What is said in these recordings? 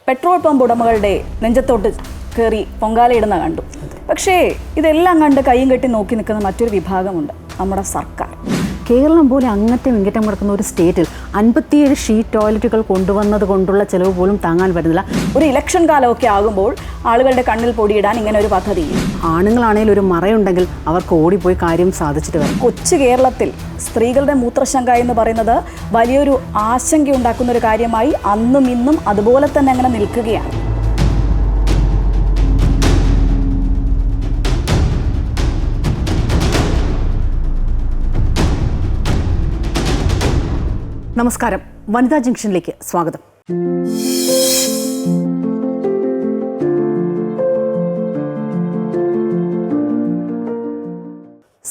Petrol pump ഉടമകളുടെ നെഞ്ചത്തോട്ട് കയറി പൊങ്കാലയിടുന്ന കണ്ടു. പക്ഷേ ഇതെല്ലാം കണ്ട് കൈയും കെട്ടി നോക്കി നിൽക്കുന്ന മറ്റൊരു വിഭാഗമുണ്ട്, നമ്മുടെ സർക്കാർ. കേരളം പോലെ അങ്ങറ്റം ഇങ്ങറ്റം കിടക്കുന്ന ഒരു സ്റ്റേറ്റിൽ 57 ഷീറ്റ് ടോയ്ലറ്റുകൾ കൊണ്ടുവന്നത് കൊണ്ടുള്ള ചിലവ് പോലും താങ്ങാൻ പറ്റുന്നില്ല. ഒരു ഇലക്ഷൻ കാലമൊക്കെ ആകുമ്പോൾ ആളുകളുടെ കണ്ണിൽ പൊടിയിടാൻ ഇങ്ങനെ ഒരു പദ്ധതി. ആണുങ്ങളാണെങ്കിൽ ഒരു മറയുണ്ടെങ്കിൽ അവർക്ക് ഓടിപ്പോയി കാര്യം സാധിച്ചിട്ട് വരും. കൊച്ചു കേരളത്തിൽ സ്ത്രീകളുടെ മൂത്രശങ്ക എന്ന് പറയുന്നത് വലിയൊരു ആശങ്കയുണ്ടാക്കുന്ന ഒരു കാര്യമായി അന്നും ഇന്നും അതുപോലെ തന്നെ അങ്ങനെ നിൽക്കുകയാണ്. നമസ്കാരം, വനിതാ ജംഗ്ഷനിലേക്ക് സ്വാഗതം.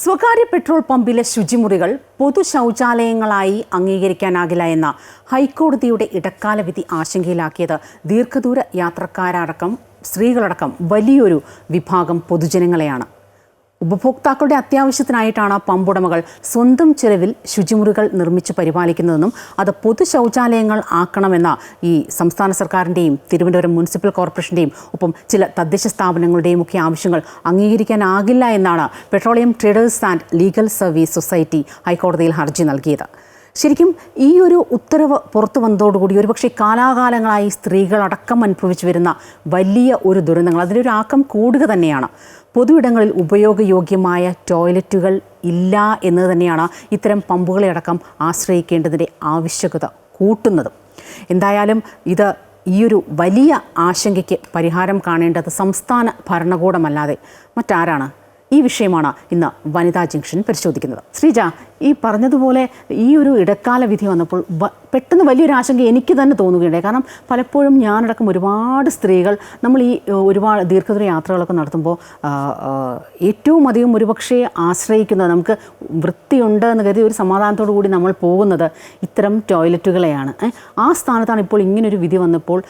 സ്വകാര്യ പെട്രോൾ പമ്പിലെ ശുചിമുറികൾ പൊതു ശൗചാലയങ്ങളായി അംഗീകരിക്കാനാകില്ല എന്ന ഹൈക്കോടതിയുടെ ഇടക്കാല വിധി ആശങ്കയിലാക്കിയത് ദീർഘദൂര യാത്രക്കാരടക്കം സ്ത്രീകളടക്കം വലിയൊരു വിഭാഗം പൊതുജനങ്ങളെയാണ്. ഉപഭോക്താക്കളുടെ അത്യാവശ്യത്തിനായിട്ടാണ് പമ്പുടമകൾ സ്വന്തം ചെലവിൽ ശുചിമുറികൾ നിർമ്മിച്ച് പരിപാലിക്കുന്നതെന്നും അത് പൊതു ശൗചാലയങ്ങൾ ആക്കണമെന്ന ഈ സംസ്ഥാന സർക്കാരിൻ്റെയും തിരുവനന്തപുരം മുനിസിപ്പൽ കോർപ്പറേഷൻ്റെയും ഒപ്പം ചില തദ്ദേശ സ്ഥാപനങ്ങളുടെയും ഒക്കെ ആവശ്യങ്ങൾ അംഗീകരിക്കാനാകില്ല എന്നാണ് petroleum traders and legal service society ഹൈക്കോടതിയിൽ ഹർജി നൽകിയത്. ശരിക്കും ഈ ഒരു ഉത്തരവ് പുറത്തു വന്നതോടുകൂടി ഒരുപക്ഷെ കാലാകാലങ്ങളായി സ്ത്രീകളടക്കം അനുഭവിച്ചു വരുന്ന വലിയ ഒരു ദുരന്തങ്ങൾ അതിലൊരു ആക്കം കൂടുക തന്നെയാണ്. പൊതുയിടങ്ങളിൽ ഉപയോഗയോഗ്യമായ ടോയ്ലറ്റുകൾ ഇല്ല എന്നത് തന്നെയാണ് ഇത്തരം പമ്പുകളെ അടക്കം ആശ്രയിക്കേണ്ടതിൻ്റെ ആവശ്യകത കൂട്ടുന്നതും. എന്തായാലും ഇത് ഈയൊരു വലിയ ആശങ്കയ്ക്ക് പരിഹാരം കാണേണ്ടത് സംസ്ഥാന ഭരണകൂടമല്ലാതെ മറ്റാരാണ്? ഈ വിഷയമാണ് ഇന്ന് വനിതാ ജംഗ്ഷൻ പരിശോധിക്കുന്നത്. ശ്രീജ, ഈ പറഞ്ഞതുപോലെ ഈ ഒരു ഇടക്കാല വിധി വന്നപ്പോൾ പെട്ടെന്ന് വലിയൊരു ആശങ്ക എനിക്ക് തന്നെ തോന്നുകയുണ്ടായി. കാരണം പലപ്പോഴും ഞാനടക്കം ഒരുപാട് സ്ത്രീകൾ നമ്മൾ ഈ ഒരുപാട് ദീർഘദൂര യാത്രകളൊക്കെ നടത്തുമ്പോൾ ഏറ്റവും അധികം ഒരുപക്ഷെ ആശ്രയിക്കുന്നത്, നമുക്ക് വൃത്തിയുണ്ട് എന്ന് കരുതി ഒരു സമാധാനത്തോടു കൂടി നമ്മൾ പോകുന്നത് ഇത്തരം ടോയ്ലറ്റുകളെയാണ്. ആ സ്ഥാനത്താണ് ഇപ്പോൾ ഇങ്ങനൊരു വിധി വന്നപ്പോൾ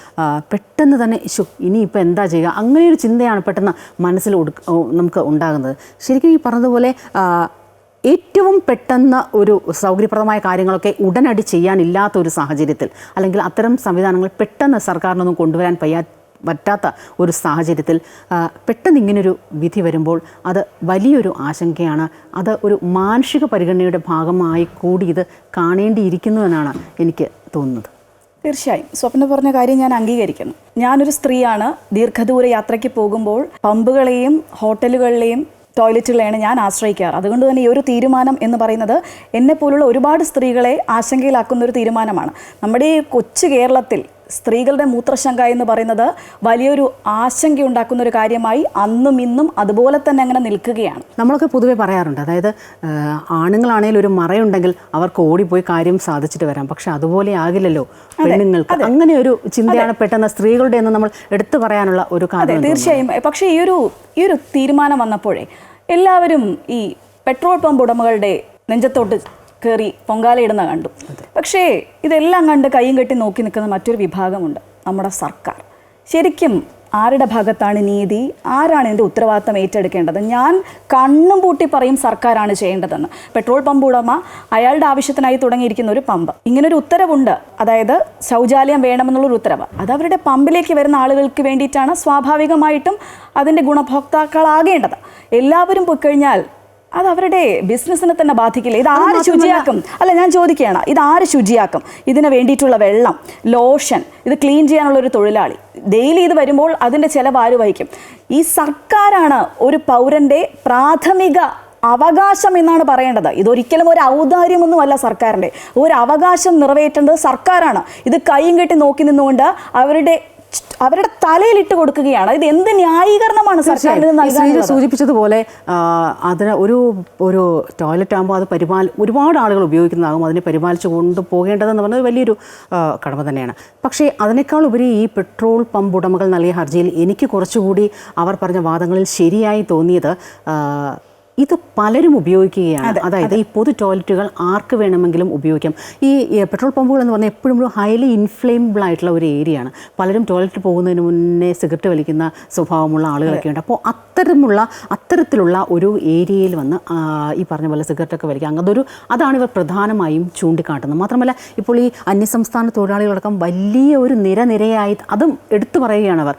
പെട്ടെന്ന് തന്നെ ഇനിയിപ്പോൾ എന്താ ചെയ്യുക, അങ്ങനെയൊരു ചിന്തയാണ് പെട്ടെന്ന് മനസ്സിൽ നമുക്ക് ഉണ്ടാകുന്നത്. ശരിക്കും ഈ പറഞ്ഞതുപോലെ ഏറ്റവും പെട്ടെന്ന് ഒരു സൗകര്യപ്രദമായ കാര്യങ്ങളൊക്കെ ഉടനടി ചെയ്യാനില്ലാത്ത ഒരു സാഹചര്യത്തിൽ, അല്ലെങ്കിൽ അത്തരം സംവിധാനങ്ങൾ പെട്ടെന്ന് സർക്കാരിനൊന്നും കൊണ്ടുവരാൻ പറ്റാത്ത ഒരു സാഹചര്യത്തിൽ പെട്ടെന്ന് ഇങ്ങനൊരു വിധി വരുമ്പോൾ അത് വലിയൊരു ആശങ്കയാണ്. അത് ഒരു മാനുഷിക പരിഗണനയുടെ ഭാഗമായി കൂടി ഇത് കാണേണ്ടിയിരിക്കുന്നു എന്നാണ് എനിക്ക് തോന്നുന്നത്. തീർച്ചയായും സ്വപ്ന പറഞ്ഞ കാര്യം ഞാൻ അംഗീകരിക്കുന്നു. ഞാനൊരു സ്ത്രീയാണ്. ദീർഘദൂര യാത്രയ്ക്ക് പോകുമ്പോൾ പമ്പുകളെയും ഹോട്ടലുകളിലെയും ടോയ്ലറ്റുകളെയാണ് ഞാൻ ആശ്രയിക്കാറ്. അതുകൊണ്ട് തന്നെ ഈ ഒരു തീരുമാനം എന്ന് പറയുന്നത് എന്നെപ്പോലുള്ള ഒരുപാട് സ്ത്രീകളെ ആശങ്കയിലാക്കുന്ന ഒരു തീരുമാനമാണ്. നമ്മുടെ ഈ കൊച്ചു കേരളത്തിൽ സ്ത്രീകളുടെ മൂത്രശങ്ക എന്ന് പറയുന്നത് വലിയൊരു ആശങ്കയുണ്ടാക്കുന്ന ഒരു കാര്യമായി അന്നും ഇന്നും അതുപോലെ തന്നെ അങ്ങനെ നിൽക്കുകയാണ്. നമ്മളൊക്കെ പൊതുവെ പറയാറുണ്ട്, അതായത് ആണുങ്ങളാണെങ്കിൽ ഒരു മറയുണ്ടെങ്കിൽ അവർക്ക് ഓടിപ്പോയി കാര്യം സാധിച്ചിട്ട് വരാം. പക്ഷെ അതുപോലെ ആകില്ലല്ലോ പെണ്ണുങ്ങൾക്ക്. അങ്ങനെ ഒരു ചിന്തയാണ് പെട്ടെന്ന് സ്ത്രീകളുടെ എന്ന് നമ്മൾ എടുത്തു പറയാനുള്ള ഒരു കാര്യം. തീർച്ചയായും. പക്ഷേ ഈ ഒരു തീരുമാനം വന്നപ്പോഴേ എല്ലാവരും ഈ പെട്രോൾ പമ്പ് ഉടമകളുടെ നെഞ്ചത്തോട്ട് കയറി പൊങ്കാലയിടുന്ന കണ്ടു. പക്ഷേ ഇതെല്ലാം കണ്ട് കൈയും കെട്ടി നോക്കി നിൽക്കുന്ന മറ്റൊരു വിഭാഗമുണ്ട്, നമ്മുടെ സർക്കാർ. ശരിക്കും ആരുടെ ഭാഗത്താണ് നീതി? ആരാണ് ഇതിൻ്റെ ഉത്തരവാദിത്തം ഏറ്റെടുക്കേണ്ടത്? ഞാൻ കണ്ണും പൂട്ടി പറയും സർക്കാരാണ് ചെയ്യേണ്ടതെന്ന്. പെട്രോൾ പമ്പ് ഉടമ അയാളുടെ ആവശ്യത്തിനായി തുടങ്ങിയിരിക്കുന്ന ഒരു പമ്പ്, ഇങ്ങനൊരു ഉത്തരവുണ്ട്, അതായത് ശൗചാലയം വേണമെന്നുള്ളൊരു ഉത്തരവ്. അത് അവരുടെ പമ്പിലേക്ക് വരുന്ന ആളുകൾക്ക് വേണ്ടിയിട്ടാണ്. സ്വാഭാവികമായിട്ടും അതിൻ്റെ ഗുണഭോക്താക്കളാകേണ്ടത്. എല്ലാവരും പോയിക്കഴിഞ്ഞാൽ അത് അവരുടെ ബിസിനസ്സിനെ തന്നെ ബാധിക്കില്ല. ഇത് ആര് ശുചിയാക്കും? അല്ല, ഞാൻ ചോദിക്കുകയാണ്, ഇത് ആര് ശുചിയാക്കും? ഇതിന് വേണ്ടിയിട്ടുള്ള വെള്ളം, ലോഷൻ, ഇത് ക്ലീൻ ചെയ്യാനുള്ളൊരു തൊഴിലാളി, ഡെയിലി ഇത് വരുമ്പോൾ അതിൻ്റെ ചിലവ് ആര് വഹിക്കും? ഈ സർക്കാരാണ് ഒരു പൗരൻ്റെ പ്രാഥമിക അവകാശം എന്നാണ് പറയേണ്ടത്. ഇതൊരിക്കലും ഒരു ഔദാര്യമൊന്നുമല്ല സർക്കാരിൻ്റെ. ഒരു അവകാശം നിറവേറ്റേണ്ടത് സർക്കാരാണ്. ഇത് കൈയും കെട്ടി നോക്കി നിന്നുകൊണ്ട് അവരുടെ തലയിലിട്ട് കൊടുക്കുകയാണ്. ഇത് എന്ത് ന്യായീകരണമാണ് സർക്കാരിന്? സൂചിപ്പിച്ചതുപോലെ അതിന് ഒരു ടോയ്ലറ്റ് ആകുമ്പോൾ അത് ഒരുപാട് ആളുകൾ ഉപയോഗിക്കുന്നതാകും. അതിനെ പരിപാലിച്ചു കൊണ്ടുപോകേണ്ടതെന്ന് പറഞ്ഞത് വലിയൊരു കടമ തന്നെയാണ്. പക്ഷേ അതിനേക്കാൾ ഉപരി ഈ പെട്രോൾ പമ്പ് ഉടമകൾ നൽകിയ ഹർജിയിൽ എനിക്ക് കുറച്ചുകൂടി അവർ പറഞ്ഞ വാദങ്ങളിൽ ശരിയായി തോന്നിയത്, ഇത് പലരും ഉപയോഗിക്കുകയാണ്. അതായത് ഈ പൊതു ടോയ്ലറ്റുകൾ ആർക്ക് വേണമെങ്കിലും ഉപയോഗിക്കാം. ഈ പെട്രോൾ പമ്പുകൾ എന്ന് പറഞ്ഞാൽ എപ്പോഴും ഒരു ഹൈലി ഇൻഫ്ലേമബിൾ ആയിട്ടുള്ള ഒരു ഏരിയയാണ്. പലരും ടോയ്ലറ്റ് പോകുന്നതിന് മുന്നേ സിഗരറ്റ് വലിക്കുന്ന സ്വഭാവമുള്ള ആളുകളൊക്കെ ഉണ്ട്. അപ്പോൾ ഇത്തരത്തിലുള്ള ഒരു ഏരിയയിൽ വന്ന് ഈ പറഞ്ഞ പോലെ സിഗരറ്റൊക്കെ വലിക്കുക, അതാണ് ഇവർ പ്രധാനമായും ചൂണ്ടിക്കാട്ടുന്നത്. മാത്രമല്ല ഇപ്പോൾ ഈ അന്യസംസ്ഥാന തൊഴിലാളികളടക്കം വലിയ ഒരു നിരയായി, അതും എടുത്തു പറയുകയാണ് അവർ,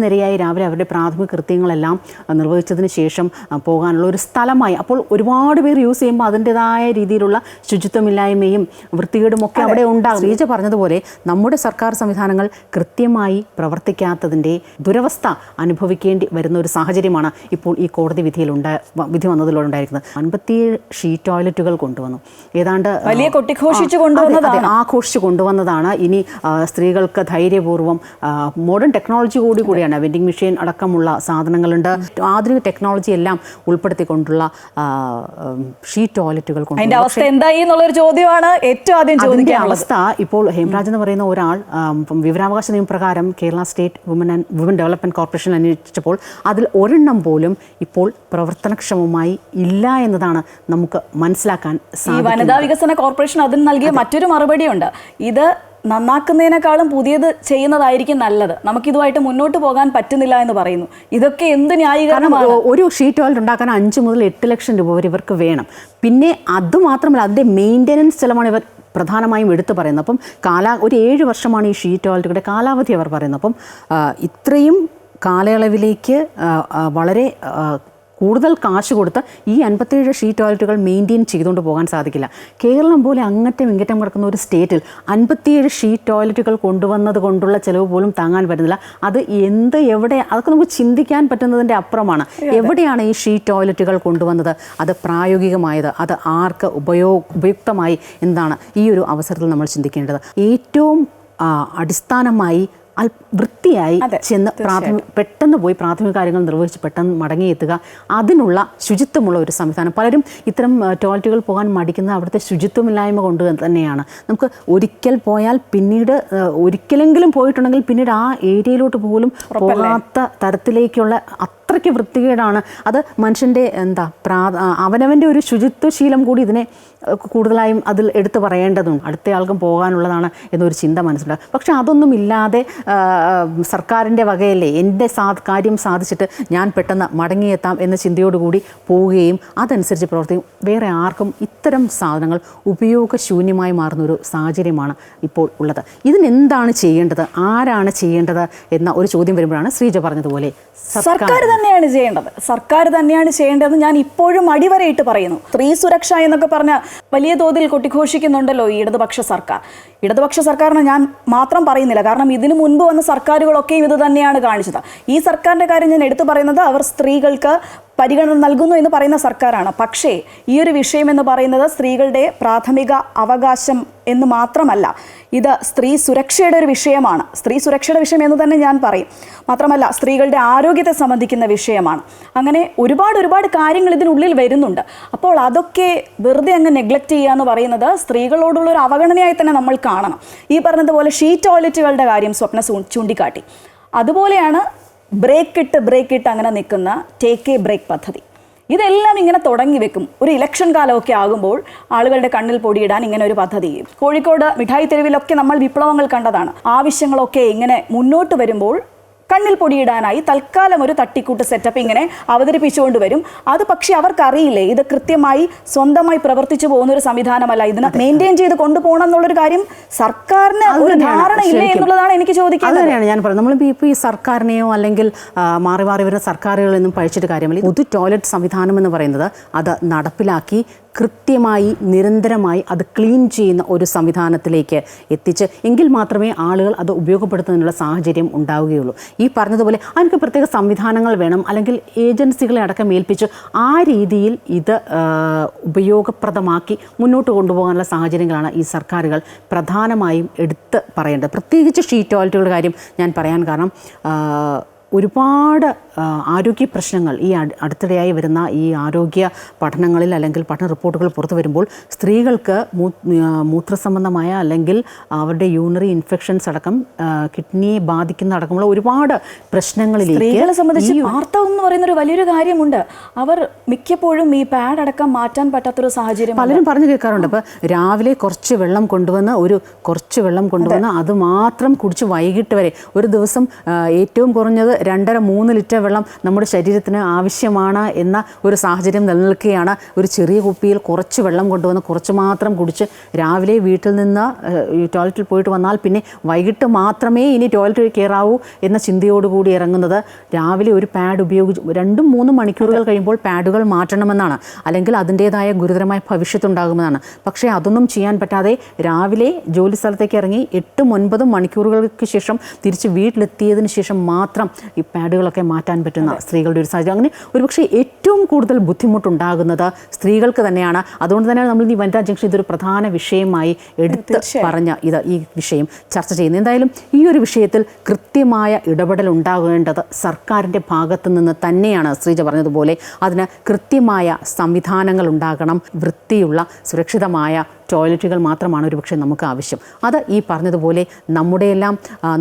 നിരയായി രാവിലെ അവരുടെ പ്രാഥമിക കൃത്യങ്ങളെല്ലാം നിർവഹിച്ചതിന് ശേഷം പോകാനുള്ള ഒരു സ്ഥലമായി. അപ്പോൾ ഒരുപാട് പേർ യൂസ് ചെയ്യുമ്പോൾ അതിൻ്റെതായ രീതിയിലുള്ള ശുചിത്വമില്ലായ്മയും വൃത്തികേടും ഒക്കെ അവിടെ ഉണ്ടാകും. ശ്രീജ പറഞ്ഞതുപോലെ നമ്മുടെ സർക്കാർ സംവിധാനങ്ങൾ കൃത്യമായി പ്രവർത്തിക്കാത്തതിൻ്റെ ദുരവസ്ഥ അനുഭവിക്കേണ്ടി വരുന്ന ഒരു സാഹചര്യമാണ് ഇപ്പോൾ ഈ കോടതി വിധി വന്നതിലൂടെ ഉണ്ടായിരിക്കുന്നത്. 57 ഷീറ്റ് ടോയ്ലറ്റുകൾ കൊണ്ടുവന്നു, ഏതാണ്ട് വലിയ കൊട്ടിഘോഷിച്ചു കൊണ്ടുവന്നതാണ്, ആഘോഷിച്ച് കൊണ്ടുവന്നതാണ്. ഇനി സ്ത്രീകൾക്ക് ധൈര്യപൂർവ്വം മോഡേൺ ടെക്നോളജി കൂടിയാണ്, വെൻഡിങ് മെഷീൻ അടക്കമുള്ള സാധനങ്ങളുണ്ട്, ആധുനിക ടെക്നോളജി എല്ലാം ഉൾപ്പെടുത്തിക്കൊണ്ടുള്ള ഷീറ്റ് ടോയ്ലറ്റുകൾ കൊണ്ടുവന്നു. അതിന്റെ അവസ്ഥ എന്തായി എന്നുള്ളൊരു ചോദ്യമാണ് ഏറ്റവും ആദ്യം ചോദിക്കാനുള്ള അവസ്ഥ. ഇപ്പോൾ ഹേംരാജ് എന്ന് പറയുന്ന ഒരാൾ വിവരാവകാശ നിയമപ്രകാരം Kerala state woman development corporation അന്വേഷിച്ചപ്പോൾ അതിൽ ഒരെണ്ണം പോലും ഇപ്പോൾ പ്രവർത്തനക്ഷമമായി ഇല്ല എന്നതാണ് നമുക്ക് മനസ്സിലാക്കാൻ സാധിക്കുന്നത്. വനിതാ വികസന കോർപ്പറേഷൻ അതിന് നൽകിയ മറ്റൊരു മറുപടിയുണ്ട്. ഇത് നന്നാക്കുന്നതിനേക്കാളും പുതിയത് ചെയ്യുന്നതായിരിക്കും നല്ലത്, നമുക്കിതുമായിട്ട് മുന്നോട്ട് പോകാൻ പറ്റുന്നില്ല എന്ന് പറയുന്നു. ഇതൊക്കെ എന്ത് ന്യായീകരണമാണ്? ഒരു ഷീറ്റ് ടോയ്ലറ്റ് ഉണ്ടാക്കാൻ 5 മുതൽ 8 ലക്ഷം രൂപ വരെ ഇവർക്ക് വേണം. പിന്നെ അതുമാത്രമല്ല, അതിൻ്റെ മെയിൻ്റനൻസ് ചിലവാണ് ഇവർ പ്രധാനമായും എടുത്തു പറയുന്നത്. അപ്പം ഒരു 7 വർഷമാണ് ഈ ഷീറ്റ് ടോയ്ലറ്റുകളുടെ കാലാവധി അവർ പറയുന്നത്. അപ്പം ഇത്രയും കാലയളവിലേക്ക് വളരെ കൂടുതൽ കാശ് കൊടുത്ത് ഈ 57 ഷീറ്റ് ടോയ്ലറ്റുകൾ മെയിൻറ്റെയിൻ ചെയ്തുകൊണ്ട് പോകാൻ സാധിക്കില്ല. കേരളം പോലെ അങ്ങറ്റം ഇങ്ങറ്റം കിടക്കുന്ന ഒരു സ്റ്റേറ്റിൽ 57 ഷീറ്റ് ടോയ്ലറ്റുകൾ കൊണ്ടുവന്നത് കൊണ്ടുള്ള ചിലവ് പോലും താങ്ങാൻ പറ്റുന്നില്ല. അത് എവിടെ, അതൊക്കെ നമുക്ക് ചിന്തിക്കാൻ പറ്റുന്നതിൻ്റെ അപ്പുറമാണ്. എവിടെയാണ് ഈ ഷീറ്റ് ടോയ്ലറ്റുകൾ കൊണ്ടുവന്നത്, അത് പ്രായോഗികമായത്, അത് ആർക്ക് ഉപയുക്തമായി എന്നതാണ് ഈ ഒരു അവസരത്തിൽ നമ്മൾ ചിന്തിക്കേണ്ടത്. ഏറ്റവും അടിസ്ഥാനമായി വൃത്തിയായി ചെന്ന് പെട്ടെന്ന് പോയി പ്രാഥമിക കാര്യങ്ങൾ നിർവഹിച്ച് പെട്ടെന്ന് മടങ്ങിയെത്തുക, അതിനുള്ള ശുചിത്വമുള്ള ഒരു സംവിധാനം. പലരും ഇത്തരം ടോയ്ലറ്റുകൾ പോകാൻ മടിക്കുന്നത് അവിടുത്തെ ശുചിത്വമില്ലായ്മ കൊണ്ട് തന്നെയാണ്. നമുക്ക് ഒരിക്കൽ പോയാൽ പിന്നീട് ഒരിക്കലെങ്കിലും പോയിട്ടുണ്ടെങ്കിൽ പിന്നീട് ആ ഏരിയയിലോട്ട് പോലും പോകാത്ത തരത്തിലേക്കുള്ള അത്രയ്ക്ക് വൃത്തികേടാണ്. അത് മനുഷ്യൻ്റെ അവനവൻ്റെ ഒരു ശുചിത്വശീലം കൂടി ഇതിനെ കൂടുതലായും അതിൽ എടുത്തു പറയേണ്ടതുണ്ട്. അടുത്തയാൾക്കും പോകാനുള്ളതാണ് എന്നൊരു ചിന്ത മനസ്സിലാക്കുക. പക്ഷെ അതൊന്നും ഇല്ലാതെ സർക്കാരിൻ്റെ വകയല്ലേ, എൻ്റെ കാര്യം സാധിച്ചിട്ട് ഞാൻ പെട്ടെന്ന് മടങ്ങിയെത്താം എന്ന ചിന്തയോടുകൂടി പോവുകയും അതനുസരിച്ച് പ്രവർത്തിക്കും. വേറെ ആർക്കും ഇത്തരം സാധനങ്ങൾ ഉപയോഗശൂന്യമായി മാറുന്നൊരു സാഹചര്യമാണ് ഇപ്പോൾ ഉള്ളത്. ഇതിനെന്താണ് ചെയ്യേണ്ടത്, ആരാണ് ചെയ്യേണ്ടത് എന്ന ഒരു ചോദ്യം വരുമ്പോഴാണ് ശ്രീജ പറഞ്ഞതുപോലെ സർക്കാർ തന്നെയാണ് ചെയ്യേണ്ടത്. സർക്കാർ തന്നെയാണ് ചെയ്യേണ്ടത്. ഞാൻ ഇപ്പോഴും അടിവരയിട്ട് പറയുന്നു. സ്ത്രീ സുരക്ഷ എന്നൊക്കെ പറഞ്ഞ വലിയ തോതിൽ കൊട്ടിഘോഷിക്കുന്നുണ്ടല്ലോ ഈ ഇടതുപക്ഷ സർക്കാർ. ഇടതുപക്ഷ സർക്കാരിനെ ഞാൻ മാത്രം പറയുന്നില്ല, കാരണം ഇതിനു മുൻപ് വന്ന സർക്കാരുകളൊക്കെയും ഇത് തന്നെയാണ് കാണിച്ചത്. ഈ സർക്കാരിൻ്റെ കാര്യം ഞാൻ എടുത്തു പറയുന്നത്, അവർ സ്ത്രീകൾക്ക് പരിഗണന നൽകുന്നു എന്ന് പറയുന്ന സർക്കാരാണ്. പക്ഷേ ഈ ഒരു വിഷയം എന്ന് പറയുന്നത് സ്ത്രീകളുടെ പ്രാഥമിക അവകാശം എന്ന് മാത്രമല്ല, ഇത് സ്ത്രീ സുരക്ഷയുടെ ഒരു വിഷയമാണ്. സ്ത്രീ സുരക്ഷയുടെ വിഷയം എന്ന് തന്നെ ഞാൻ പറയും. മാത്രമല്ല സ്ത്രീകളുടെ ആരോഗ്യത്തെ സംബന്ധിക്കുന്ന വിഷയമാണ്. അങ്ങനെ ഒരുപാട് കാര്യങ്ങൾ ഇതിനുള്ളിൽ വരുന്നുണ്ട്. അപ്പോൾ അതൊക്കെ വെറുതെ അങ്ങ് നെഗ്ലക്റ്റ് ചെയ്യുക എന്ന് പറയുന്നത് സ്ത്രീകളോടുള്ള ഒരു അവഗണനയായി തന്നെ നമ്മൾ കാണണം. ഈ പറഞ്ഞതുപോലെ ഷീറ്റ് ടോയ്ലറ്റുകളുടെ കാര്യം സ്വപ്ന ചൂണ്ടിക്കാട്ടി. അതുപോലെയാണ് ബ്രേക്ക് ഇട്ട് അങ്ങനെ നിൽക്കുന്ന ടേക്ക് എ ബ്രേക്ക് പദ്ധതി. ഇതെല്ലാം ഇങ്ങനെ തുടങ്ങി വെക്കും. ഒരു ഇലക്ഷൻ കാലമൊക്കെ ആകുമ്പോൾ ആളുകളുടെ കണ്ണിൽ പൊടിയിടാൻ ഇങ്ങനെ ഒരു പദ്ധതി. കോഴിക്കോട് മിഠായി തെരുവിലൊക്കെ നമ്മൾ വിപ്ലവങ്ങൾ കണ്ടതാണ്. ആവശ്യങ്ങളൊക്കെ ഇങ്ങനെ മുന്നോട്ട് വരുമ്പോൾ കണ്ണിൽ പൊടിയിടാനായി തൽക്കാലം ഒരു തട്ടിക്കൂട്ട് സെറ്റപ്പ് ഇങ്ങനെ അവതരിപ്പിച്ചുകൊണ്ട് വരും. അത് പക്ഷേ അവർക്കറിയില്ലേ, ഇത് കൃത്യമായി സ്വന്തമായി പ്രവർത്തിച്ചു പോകുന്ന ഒരു സംവിധാനമല്ല. ഇതിനെ മെയിൻറ്റെയിൻ ചെയ്ത് കൊണ്ടുപോകണം എന്നുള്ളൊരു കാര്യം സർക്കാരിന് ഒരു ധാരണ ഇല്ലേ എന്നുള്ളതാണ് എനിക്ക് ചോദിക്കുന്നത്. തന്നെയാണ് ഞാൻ പറയുന്നത്. നമ്മളിപ്പോൾ ഈ സർക്കാരിനെയോ അല്ലെങ്കിൽ മാറി വരുന്ന സർക്കാരുകളിൽ നിന്നും പഴിച്ചിട്ട് കാര്യമില്ല. പൊതു ടോയ്ലറ്റ് സംവിധാനം എന്ന് പറയുന്നത് അത് നടപ്പിലാക്കി കൃത്യമായി നിരന്തരമായി അത് ക്ലീൻ ചെയ്യുന്ന ഒരു സംവിധാനത്തിലേക്ക് എത്തിച്ച് എങ്കിൽ മാത്രമേ ആളുകൾ അത് ഉപയോഗപ്പെടുത്തുന്നതിനുള്ള സാഹചര്യം ഉണ്ടാവുകയുള്ളൂ. ഈ പറഞ്ഞതുപോലെ അതിനൊക്കെ പ്രത്യേക സംവിധാനങ്ങൾ വേണം, അല്ലെങ്കിൽ ഏജൻസികളെ അടക്കം ഏൽപ്പിച്ച് ആ രീതിയിൽ ഇത് ഉപയോഗപ്രദമാക്കി മുന്നോട്ട് കൊണ്ടുപോകാനുള്ള സാഹചര്യങ്ങളാണ് ഈ സർക്കാരുകൾ പ്രധാനമായും എടുത്ത് പറയേണ്ടത്. പ്രത്യേകിച്ച് ഷീറ്റ് ടോയ്ലറ്റുകളുടെ കാര്യം ഞാൻ പറയാൻ കാരണം, ഒരുപാട് ആരോഗ്യ പ്രശ്നങ്ങൾ ഈ അടുത്തിടെയായി വരുന്ന ഈ ആരോഗ്യ പഠനങ്ങളിൽ അല്ലെങ്കിൽ പഠന റിപ്പോർട്ടുകൾ പുറത്തു വരുമ്പോൾ സ്ത്രീകൾക്ക് മൂത്രസംബന്ധമായ അല്ലെങ്കിൽ അവരുടെ യൂറിനറി ഇൻഫെക്ഷൻസ് അടക്കം കിഡ്നിയെ ബാധിക്കുന്ന അടക്കമുള്ള ഒരുപാട് പ്രശ്നങ്ങളിലേക്ക് സ്ത്രീകളെ സംബന്ധിച്ച് ആർത്തവം എന്ന് പറയുന്ന ഒരു വലിയൊരു കാര്യമുണ്ട്. അവർ മിക്കപ്പോഴും ഈ പാഡ് അടക്കം മാറ്റാൻ പറ്റാത്തൊരു സാഹചര്യം പലരും പറഞ്ഞു കേൾക്കാറുണ്ട്. ഇപ്പോൾ രാവിലെ കുറച്ച് വെള്ളം കൊണ്ടുവന്ന് അത് മാത്രം കുടിച്ച് വൈകിട്ട് വരെ, ഒരു ദിവസം ഏറ്റവും കുറഞ്ഞത് 2.5-3 ലിറ്റർ വെള്ളം നമ്മുടെ ശരീരത്തിന് ആവശ്യമാണ് എന്ന ഒരു സാഹചര്യം നിലനിൽക്കുകയാണ്. ഒരു ചെറിയ കുപ്പിയിൽ കുറച്ച് വെള്ളം കൊണ്ടുവന്ന് കുറച്ച് മാത്രം കുടിച്ച് രാവിലെ വീട്ടിൽ നിന്ന് ടോയ്ലറ്റിൽ പോയിട്ട് വന്നാൽ പിന്നെ വൈകിട്ട് മാത്രമേ ഇനി ടോയ്ലറ്റിൽ കയറാവൂ എന്ന ചിന്തയോടുകൂടി ഇറങ്ങുന്നത്. രാവിലെ ഒരു പാഡ് ഉപയോഗിച്ച് 2-3 മണിക്കൂറുകൾ കഴിയുമ്പോൾ പാഡുകൾ മാറ്റണമെന്നാണ്, അല്ലെങ്കിൽ അതിൻ്റേതായ ഗുരുതരമായ ഭവിഷ്യത്തുണ്ടാകുമെന്നാണ്. പക്ഷേ അതൊന്നും ചെയ്യാൻ പറ്റാതെ രാവിലെ ജോലി സ്ഥലത്തേക്ക് ഇറങ്ങി 8-9 മണിക്കൂറുകൾക്ക് ശേഷം തിരിച്ച് വീട്ടിലെത്തിയതിന് ശേഷം മാത്രം ഈ പാഡുകളൊക്കെ മാറ്റാൻ പറ്റുന്ന സ്ത്രീകളുടെ ഒരു സാഹചര്യം. അങ്ങനെ ഒരുപക്ഷെ ഏറ്റവും കൂടുതൽ ബുദ്ധിമുട്ടുണ്ടാകുന്നത് സ്ത്രീകൾക്ക് തന്നെയാണ്. അതുകൊണ്ട് തന്നെയാണ് നമ്മൾ ഈ വനിതാ ജംഗ്ഷൻ ഇതൊരു പ്രധാന വിഷയമായി എടുത്ത് പറഞ്ഞ ഈ വിഷയം ചർച്ച ചെയ്യുന്നത്. എന്തായാലും ഈ ഒരു വിഷയത്തിൽ കൃത്യമായ ഇടപെടൽ ഉണ്ടാകേണ്ടത് സർക്കാരിൻ്റെ ഭാഗത്തു നിന്ന് തന്നെയാണ്. ശ്രീജ പറഞ്ഞതുപോലെ അതിന് കൃത്യമായ സംവിധാനങ്ങൾ ഉണ്ടാകണം. വൃത്തിയുള്ള സുരക്ഷിതമായ ടോയ്ലറ്റുകൾ മാത്രമാണ് ഒരുപക്ഷെ നമുക്ക് ആവശ്യം. അത് ഈ പറഞ്ഞതുപോലെ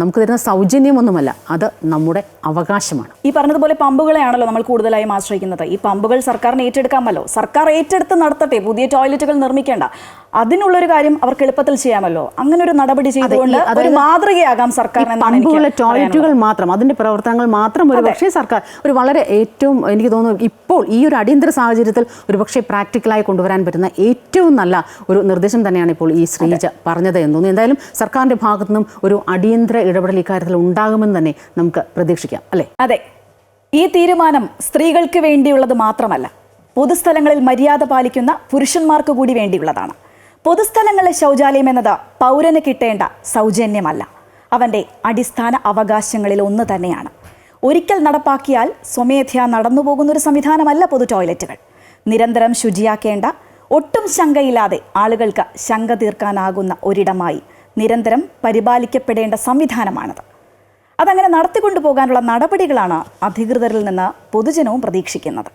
നമുക്ക് തരുന്ന സൗജന്യമൊന്നുമല്ല, അത് നമ്മുടെ അവകാശമാണ്. ഈ പറഞ്ഞതുപോലെ പമ്പുകളെയാണല്ലോ നമ്മൾ കൂടുതലായും ആശ്രയിക്കുന്നത്. ഈ പമ്പുകൾ സർക്കാരിന് ഏറ്റെടുക്കാമല്ലോ. സർക്കാർ ഏറ്റെടുത്ത് നടത്തട്ടെ, പുതിയ ടോയ്ലറ്റുകൾ നിർമ്മിക്കേണ്ട. അതിനുള്ളൊരു കാര്യം അവർക്ക് എളുപ്പത്തിൽ ചെയ്യാമല്ലോ. അങ്ങനെ ഒരു നടപടി ചെയ്തുകൊണ്ട് ഒരു മാതൃകയാകാം സർക്കാർ. പമ്പുകളെ ടോയ്ലറ്റുകൾ മാത്രം, അതിൻ്റെ പ്രവർത്തനങ്ങൾ മാത്രം ഒരുപക്ഷെ സർക്കാർ വളരെ ഏറ്റവും എനിക്ക് തോന്നുന്നു ഇപ്പോൾ ഈ ഒരു അടിയന്തര സാഹചര്യത്തിൽ ഒരുപക്ഷെ പ്രാക്ടിക്കലായി കൊണ്ടുവരാൻ പറ്റുന്ന ഏറ്റവും നല്ല ഒരു നിർദ്ദേശം തന്നെയാണ് ഇപ്പോൾ ഈ ശ്രീജ പറഞ്ഞത് എന്ന് തോന്നുന്നു. എന്തായാലും സർക്കാരിൻ്റെ ഭാഗത്തു നിന്നും ഒരു അടിയന്തര ഇടപെടൽ ഇക്കാര്യത്തിൽ ഉണ്ടാകുമെന്ന് തന്നെ നമുക്ക് പ്രതീക്ഷിക്കാം, അല്ലേ? അതെ, ഈ തീരുമാനം സ്ത്രീകൾക്ക് വേണ്ടിയുള്ളത് മാത്രമല്ല, പൊതുസ്ഥലങ്ങളിൽ മര്യാദ പാലിക്കുന്ന പുരുഷന്മാർക്ക് കൂടി വേണ്ടിയുള്ളതാണ്. പൊതുസ്ഥലങ്ങളിലെ ശൗചാലയം എന്നത് പൗരന് കിട്ടേണ്ട സൗജന്യമല്ല, അവൻ്റെ അടിസ്ഥാന അവകാശങ്ങളിൽ ഒന്ന് തന്നെയാണ്. ഒരിക്കൽ നടപ്പാക്കിയാൽ സ്വമേധയാ നടന്നുപോകുന്നൊരു സംവിധാനമല്ല പൊതു ടോയ്ലറ്റുകൾ. നിരന്തരം ശുചിയാക്കേണ്ട, ഒട്ടും ശങ്കയില്ലാതെ ആളുകൾക്ക് ശങ്ക തീർക്കാനാകുന്ന ഒരിടമായി നിരന്തരം പരിപാലിക്കപ്പെടേണ്ട സംവിധാനമാണത്. അതങ്ങനെ നടത്തിക്കൊണ്ടുപോകാനുള്ള നടപടികളാണ് അധികൃതരിൽ നിന്ന് പൊതുജനവും പ്രതീക്ഷിക്കുന്നത്.